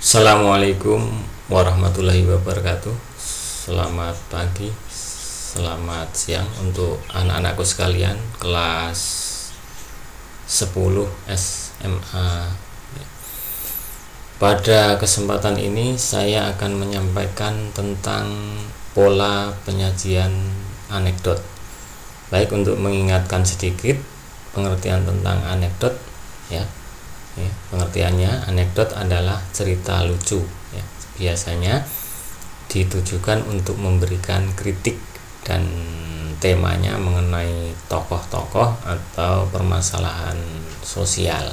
Assalamualaikum warahmatullahi wabarakatuh. Selamat pagi, selamat siang untuk anak-anakku sekalian kelas 10 SMA. Pada kesempatan ini saya akan menyampaikan tentang pola penyajian anekdot. Baik, untuk mengingatkan sedikit pengertian tentang anekdot ya. Pengertiannya, anekdot adalah cerita lucu ya. Biasanya ditujukan untuk memberikan kritik dan temanya mengenai tokoh-tokoh atau permasalahan sosial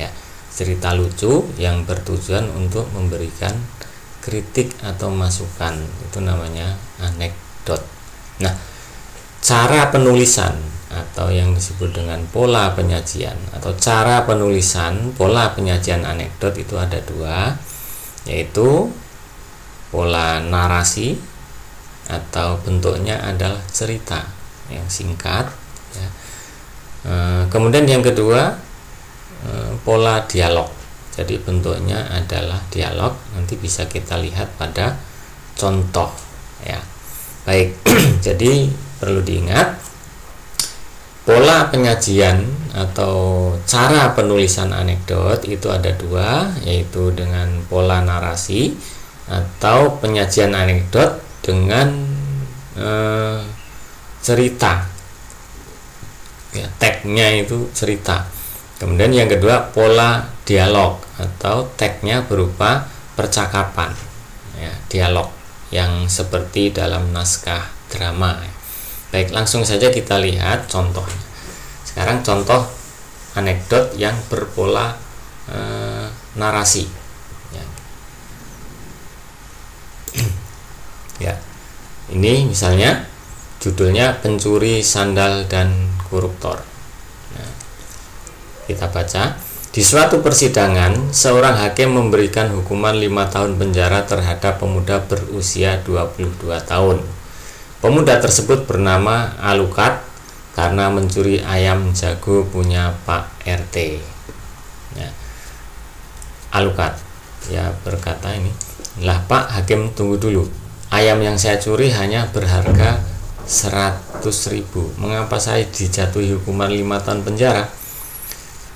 ya. Cerita lucu yang bertujuan untuk memberikan kritik atau masukan, itu namanya anekdot. Nah, cara penulisan atau yang disebut dengan pola penyajian atau cara penulisan pola penyajian anekdot itu ada dua, yaitu pola narasi atau bentuknya adalah cerita yang singkat ya. Kemudian yang kedua, pola dialog, jadi bentuknya adalah dialog. Nanti bisa kita lihat pada contoh ya. Baik, jadi perlu diingat, pola penyajian atau cara penulisan anekdot itu ada dua, yaitu dengan pola narasi atau penyajian anekdot dengan cerita ya, tagnya itu cerita. Kemudian yang kedua, pola dialog atau tagnya berupa percakapan ya, dialog yang seperti dalam naskah drama. Baik, langsung saja kita lihat contohnya. Sekarang contoh anekdot yang berpola narasi ya. Ya, ini misalnya judulnya Pencuri Sandal dan Koruptor. Nah, kita baca. Di suatu persidangan, seorang hakim memberikan hukuman 5 tahun penjara terhadap pemuda berusia 22 tahun. Pemuda tersebut bernama Alukat karena mencuri ayam jago punya Pak RT ya. Alukat ya berkata, ini lah Pak Hakim, tunggu dulu, ayam yang saya curi hanya berharga 100.000. Mengapa saya dijatuhi hukuman 5 tahun penjara,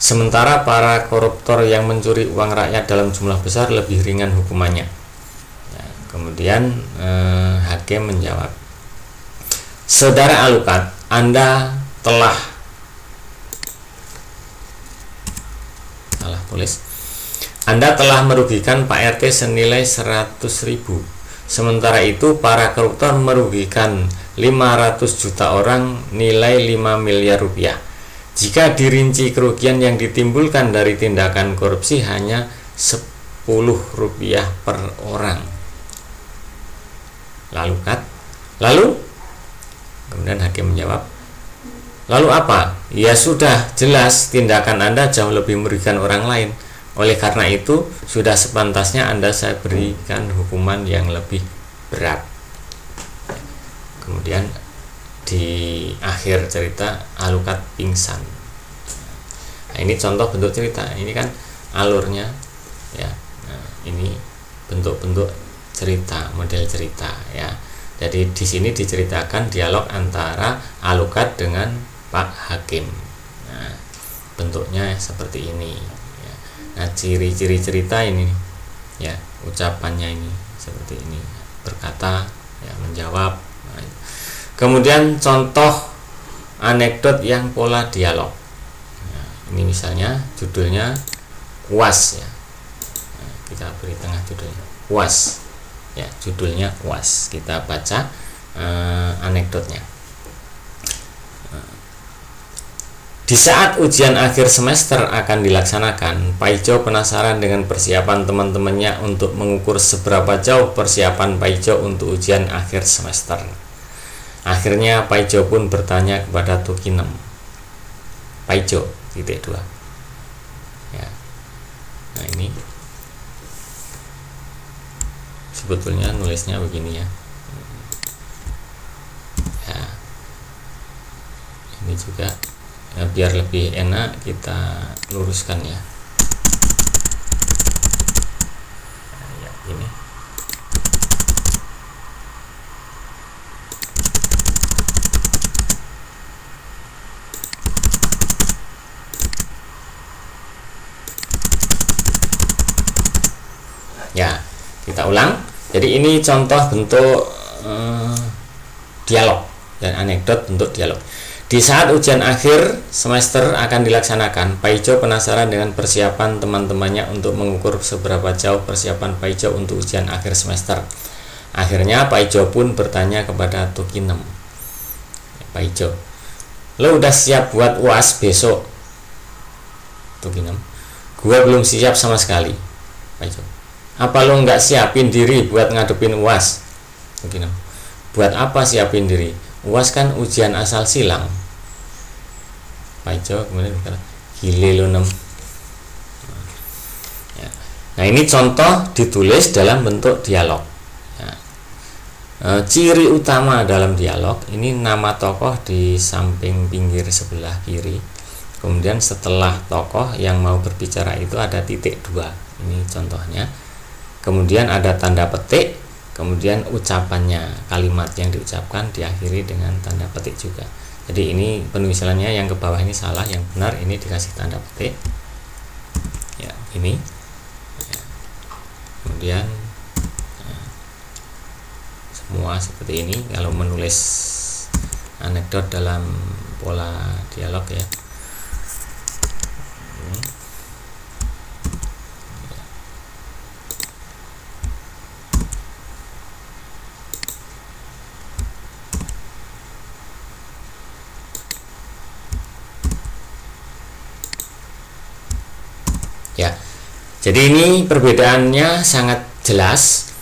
sementara para koruptor yang mencuri uang rakyat dalam jumlah besar lebih ringan hukumannya ya. Kemudian hakim menjawab, Saudara Alukat, Anda telah merugikan Pak RT senilai 100.000. Sementara itu para koruptor merugikan 500 juta orang nilai 5 miliar rupiah. Jika dirinci, kerugian yang ditimbulkan dari tindakan korupsi hanya 10 rupiah per orang. Lalu kemudian hakim menjawab, lalu apa? Ya sudah jelas tindakan Anda jauh lebih merugikan orang lain. Oleh karena itu sudah sepantasnya Anda saya berikan hukuman yang lebih berat. Kemudian di akhir cerita Alukat pingsan. Nah, ini contoh bentuk cerita. Ini kan alurnya ya. Nah, ini bentuk-bentuk cerita, model cerita ya. Jadi di sini diceritakan dialog antara Alukat dengan Pak Hakim. Nah, bentuknya seperti ini ya. Nah, ciri-ciri cerita ini ya, ucapannya ini seperti ini, berkata ya, menjawab. Nah, kemudian contoh anekdot yang pola dialog. Nah, ini misalnya judulnya UAS ya. Nah, kita beri tengah judulnya UAS. Ya, judulnya UAS. Kita baca anekdotnya. Di saat ujian akhir semester akan dilaksanakan, Pak Ijo penasaran dengan persiapan teman-temannya untuk mengukur seberapa jauh persiapan Pak Ijo untuk ujian akhir semester. Akhirnya Pak Ijo pun bertanya kepada Tukinem, Pak Ijo, titik 2. Ya. Nah, ini sebetulnya nulisnya begini ya. Ya, ini juga ya, biar lebih enak kita luruskan ya. Ya, kita ulang. Jadi ini contoh bentuk dialog dan anekdot bentuk dialog. Di saat ujian akhir semester akan dilaksanakan, Pak Ijo penasaran dengan persiapan teman-temannya untuk mengukur seberapa jauh persiapan Pak Ijo untuk ujian akhir semester. Akhirnya Pak Ijo pun bertanya kepada Tukinem, Pak Ijo, lo udah siap buat UAS besok? Tukinem, gua belum siap sama sekali. Pak Ijo, apa lo nggak siapin diri buat ngadepin UAS? Tukinem, buat apa siapin diri? UAS kan ujian asal silang. Pak Ijo kemudian berkata, gile lo 6. Ya. Nah ini contoh ditulis dalam bentuk dialog. Ya. Ciri utama dalam dialog ini nama tokoh di samping pinggir sebelah kiri. Kemudian setelah tokoh yang mau berbicara itu ada titik 2. Ini contohnya. Kemudian ada tanda petik. Kemudian ucapannya, kalimat yang diucapkan diakhiri dengan tanda petik juga. Jadi ini penulisannya yang ke bawah ini salah, yang benar ini dikasih tanda petik. Ya, ini. Ya. Kemudian ya, semua seperti ini kalau menulis anekdot dalam pola dialog ya. Ini. Ya, jadi ini perbedaannya sangat jelas.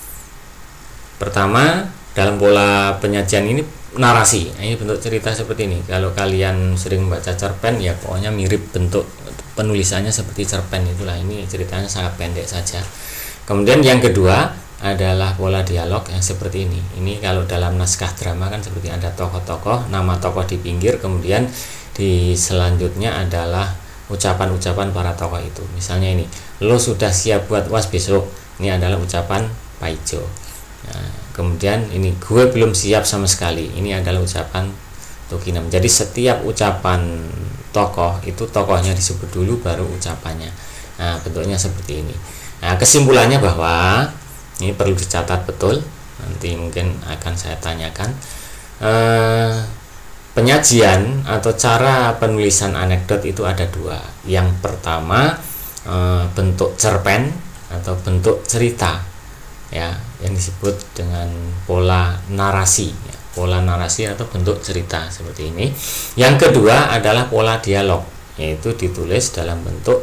Pertama, dalam pola penyajian ini narasi. Nah, ini bentuk cerita seperti ini. Kalau kalian sering membaca cerpen, ya pokoknya mirip bentuk penulisannya seperti cerpen itulah. Ini ceritanya sangat pendek saja. Kemudian yang kedua adalah pola dialog yang seperti ini. Ini kalau dalam naskah drama kan seperti ada tokoh-tokoh, nama tokoh di pinggir, kemudian di selanjutnya adalah ucapan-ucapan para tokoh itu. Misalnya ini, lo sudah siap buat UAS besok. Ini adalah ucapan Pak Ijo. Nah, kemudian ini, gue belum siap sama sekali. Ini adalah ucapan Tukinem. Jadi setiap ucapan tokoh itu tokohnya disebut dulu baru ucapannya. Nah, bentuknya seperti ini. Nah, kesimpulannya bahwa ini perlu dicatat betul. Nanti mungkin akan saya tanyakan. Penyajian atau cara penulisan anekdot itu ada 2. Yang pertama bentuk cerpen atau bentuk cerita, ya, yang disebut dengan pola narasi, ya, pola narasi atau bentuk cerita seperti ini. Yang kedua adalah pola dialog, yaitu ditulis dalam bentuk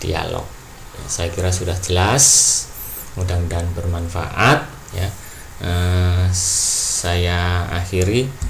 dialog. Ya, saya kira sudah jelas, mudah-mudahan bermanfaat. Ya, saya akhiri.